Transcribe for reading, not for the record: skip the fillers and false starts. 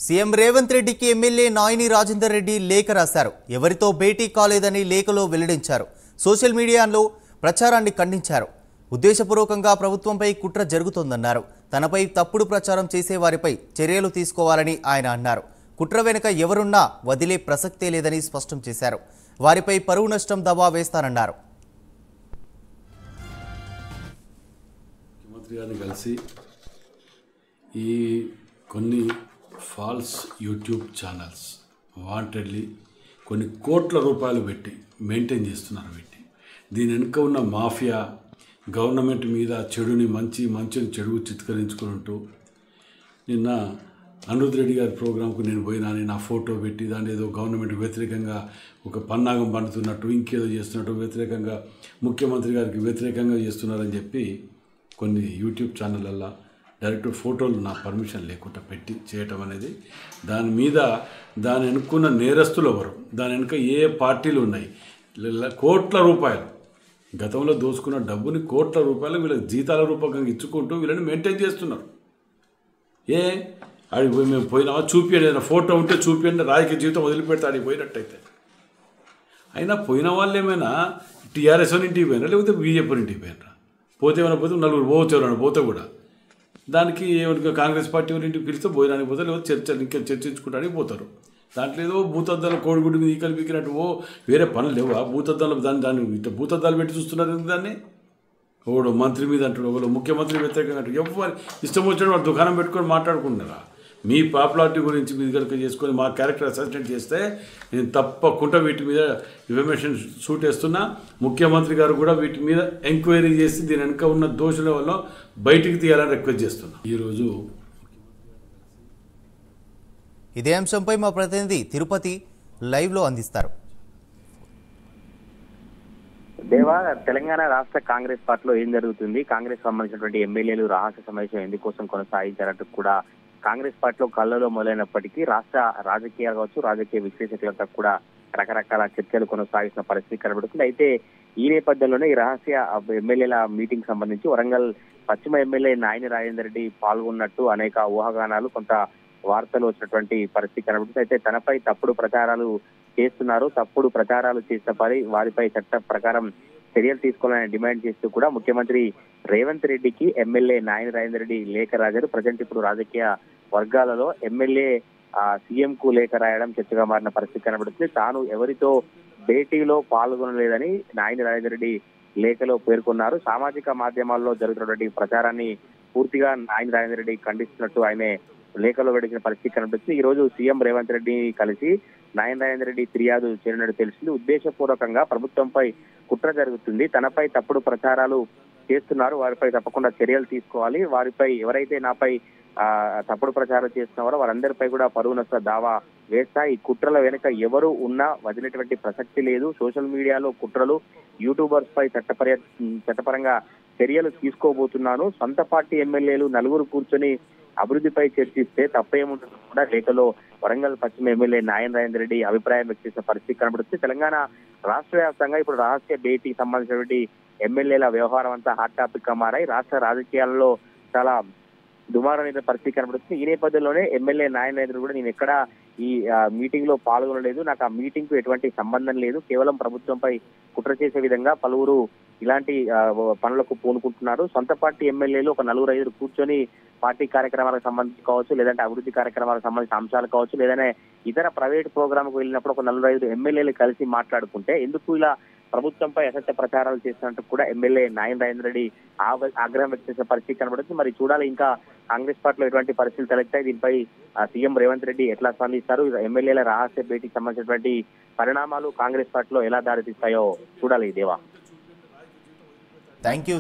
CM Revanth రెడ్డికి MLA Nayini Rajender Reddy లేఖ రాశారు. ఎవరితో భేటీ కాలేదని లేఖలో వెల్లడించారు. సోషల్ మీడియాలో ప్రచారాన్ని ఖండించారు. ఉద్దేశపూర్వకంగా ప్రభుత్వంపై కుట్ర జరుగుతోందన్నారు. తనపై తప్పుడు ప్రచారం చేసే వారిపై చర్యలు తీసుకోవాలని ఆయన అన్నారు. కుట్ర వెనుక ఎవరున్నా వదిలే ప్రసక్తే లేదని స్పష్టం చేశారు. వారిపై పరువు నష్టం దావా వేస్తానన్నారు. ముఖ్యమంత్రి గారిని కలిసి ఈ కొన్ని ఫాల్స్ యూట్యూబ్ ఛానల్స్ వాంటెడ్లీ కొన్ని కోట్ల రూపాయలు పెట్టి మెయింటైన్ చేస్తున్నారు. దీని వెనుక ఉన్న మాఫియా గవర్నమెంట్ మీద చెడుని మంచిని చెడు చిత్కరించుకుంటూ నిన్న అనిరుద్ రెడ్డి గారి ప్రోగ్రాంకు నేను పోయినాను, నా ఫోటో పెట్టి దాని ఏదో గవర్నమెంట్ వ్యతిరేకంగా ఒక పన్నాగం పండుతున్నట్టు ఇంకేదో చేస్తున్నట్టు వ్యతిరేకంగా ముఖ్యమంత్రి గారికి వ్యతిరేకంగా చేస్తున్నారని చెప్పి కొన్ని యూట్యూబ్ ఛానళ్ళల్లో డైరెక్ట్ ఫోటోలు నా పర్మిషన్ లేకుండా పెట్టి చేయటం అనేది దాని వెనుకున్న నేరస్తులు ఎవరు, దాని వెనుక ఏ పార్టీలు ఉన్నాయి, కోట్ల రూపాయలు గతంలో దోచుకున్న డబ్బుని కోట్ల రూపాయలు వీళ్ళకి జీతాల రూపకంగా ఇచ్చుకుంటూ వీళ్ళని మెయింటైన్ చేస్తున్నారు. ఆడికి పోయి మేము పోయినామా చూపించండి, ఏదైనా ఫోటో ఉంటే చూపించండి, రాజకీయ జీవితం వదిలిపెడితే ఆడికి పోయినట్టయితే. అయినా పోయిన వాళ్ళు ఏమైనా టీఆర్ఎస్ ఇంటికి పోయినా లేకపోతే బీజేపీ ఇంటికి పోయినరా, పోతే ఏమైనా పోతే నలుగురు పోవచ్చు, ఎవరైనా పోతే కూడా దానికి ఏమైనా కాంగ్రెస్ పార్టీ వాళ్ళ ఇంటికి పిలిస్తే పోయడానికి పోతే లేకపోతే ఇంకా చర్చించుకోవడానికి పోతారు. దాంట్లో ఏదో భూతద్దాల కోడిగుడ్డు మీద ఈకలు పీకినట్టు వేరే పనులు లేవా? భూతద్దాలు దాన్ని ఇట్లా భూతద్దాలు పెట్టి చూస్తున్నారు. దాన్ని ఒకడు మంత్రి మీద అంటాడు, ఒకడు ముఖ్యమంత్రి వ్యతిరేకంగా అంటాడు. ఎవరు ఇష్టం వచ్చిన వాడు దుకాణం పెట్టుకొని మాట్లాడుకుంటున్నారా? మీ పాపులారిటీ గురించి మీరు కనుక చేసుకొని మా క్యారెక్టర్ అసెస్మెంట్ చేస్తే నేను తప్పకుండా వీటి మీద ఇన్ఫర్మేషన్ షూట్ వేస్తున్నా. ముఖ్యమంత్రి గారు కూడా వీటి మీద ఎంక్వైరీ చేసి దీని వెనుక ఉన్న దోషుల వల్ల బయటికి తీయాలని రిక్వెస్ట్ చేస్తున్నా. ఈరోజు ఇదే అంశంపై మా ప్రతినిధి తిరుపతి లైవ్లో అందిస్తారు. దేవా, తెలంగాణ రాష్ట్ర కాంగ్రెస్ పార్టీలో ఏం జరుగుతుంది? కాంగ్రెస్ సంబంధించినటువంటి ఎమ్మెల్యేలు రహస్య సమావేశం ఎందుకోసం కొనసాగించారంటూ కూడా కాంగ్రెస్ పార్టీలో కళ్ళలో మొదలైనప్పటికీ రాష్ట్ర రాజకీయాలు కావచ్చు, రాజకీయ విశ్లేషకులంతా కూడా రకరకాల చర్చలు కొనసాగిస్తున్న పరిస్థితి కనబడుతుంది. అయితే ఈ నేపథ్యంలోనే ఈ రహస్య ఎమ్మెల్యేల మీటింగ్ సంబంధించి వరంగల్ పశ్చిమ ఎమ్మెల్యే నాయిని రాజేందర్ రెడ్డి పాల్గొన్నట్టు అనేక ఊహాగానాలు, కొంత వార్తలు వచ్చినటువంటి పరిస్థితి కనబడుతుంది. అయితే తనపై తప్పుడు ప్రచారాలు చేస్తున్నారు, తప్పుడు ప్రచారాలు చేసిన వారిపై చట్ట ప్రకారం చర్యలు తీసుకోవాలని డిమాండ్ చేస్తూ కూడా ముఖ్యమంత్రి రేవంత్ రెడ్డికి ఎమ్మెల్యే నాయిని రాజేందర్ రెడ్డి లేఖ రాశారు. ప్రజెంట్ ఇప్పుడు రాజకీయ వర్గాలలో ఎమ్మెల్యే సీఎం కు లేఖ రాయడం చర్చగా మారిన పరిస్థితి కనబడుతుంది. తాను ఎవరితో భేటీలో పాల్గొనలేదని నాయిని రాజేందర్ రెడ్డి లేఖలో పేర్కొన్నారు. సామాజిక మాధ్యమాల్లో జరుగుతున్నటువంటి ప్రచారాన్ని పూర్తిగా నాయిని రాజేందర్ రెడ్డి ఖండిస్తున్నట్టు ఆయన లేఖలో వెడిచిన పరిస్థితి కనిపిస్తుంది. ఈ రోజు సీఎం రేవంత్ రెడ్డిని కలిసి నాయిని రాజేందర్ రెడ్డి ఫిర్యాదు చేరినట్టు తెలిసింది. ఉద్దేశపూర్వకంగా ప్రభుత్వంపై కుట్ర జరుగుతుంది, తనపై తప్పుడు ప్రచారాలు చేస్తున్నారు, వారిపై తప్పకుండా చర్యలు తీసుకోవాలి, వారిపై ఎవరైతే నాపై తప్పుడు ప్రచారం చేస్తున్నారో వారందరిపై కూడా పరువు నష్ట దావా వేస్తా. ఈ కుట్రల వెనుక ఎవరు ఉన్నా వదిలేటువంటి ప్రసక్తి లేదు. సోషల్ మీడియాలో కుట్రలు, యూట్యూబర్స్ పై చట్టపరంగా చర్యలు తీసుకోబోతున్నాను. సొంత పార్టీ ఎమ్మెల్యేలు నలుగురు కూర్చొని అభివృద్ధిపై చర్చిస్తే తప్పేముంటుందో కూడా లేఖలో వరంగల్ పశ్చిమ ఎమ్మెల్యే నాయిని రాజేందర్ రెడ్డి అభిప్రాయం వ్యక్తం చేసిన పరిస్థితి కనబడుతుంది. తెలంగాణ రాష్ట్ర వ్యాప్తంగా ఇప్పుడు రహస్య భేటీకి సంబంధించినటువంటి ఎమ్మెల్యేల వ్యవహారం అంతా హాట్ టాపిక్ గా మారాయి. రాష్ట్ర రాజకీయాల్లో చాలా దుమారమైన పరిస్థితి కనబడుతుంది. ఈ నేపథ్యంలోనే ఎమ్మెల్యే నాయిని రాజేందర్ కూడా నేను ఎక్కడా ఈ మీటింగ్ లో పాల్గొనలేదు, నాకు ఆ మీటింగ్ కు ఎటువంటి సంబంధం లేదు, కేవలం ప్రభుత్వంపై కుట్ర చేసే విధంగా పలువురు ఇలాంటి పనులకు పూనుకుంటున్నారు. సొంత పార్టీ ఎమ్మెల్యేలు ఒక 4-5 కూర్చొని పార్టీ కార్యక్రమాలకు సంబంధించి కావచ్చు, లేదంటే అభివృద్ధి కార్యక్రమాలకు సంబంధించిన అంశాలు కావచ్చు, లేదంటే ఇతర ప్రైవేట్ ప్రోగ్రామ్ కు వెళ్ళినప్పుడు ఒక 4-5 ఎమ్మెల్యేలు కలిసి మాట్లాడుకుంటే ఎందుకు ఇలా ప్రభుత్వంపై అసత్య ప్రచారాలు చేసినట్టు కూడా ఎమ్మెల్యే నాయిని రాజేందర్ రెడ్డి ఆగ్రహం వ్యక్తం చేసే పరిస్థితి కనబడుతుంది. మరి చూడాలి ఇంకా కాంగ్రెస్ పార్టీలో ఎటువంటి పరిస్థితులు తలెత్తాయి, దీనిపై సీఎం రేవంత్ రెడ్డి ఎట్లా స్పందిస్తారు, ఎమ్మెల్యేల రహస్య భేటీకి సంబంధించినటువంటి పరిణామాలు కాంగ్రెస్ పార్టీలో ఎలా దారితీస్తాయో చూడాలి. దేవా, థ్యాంక్ యూ.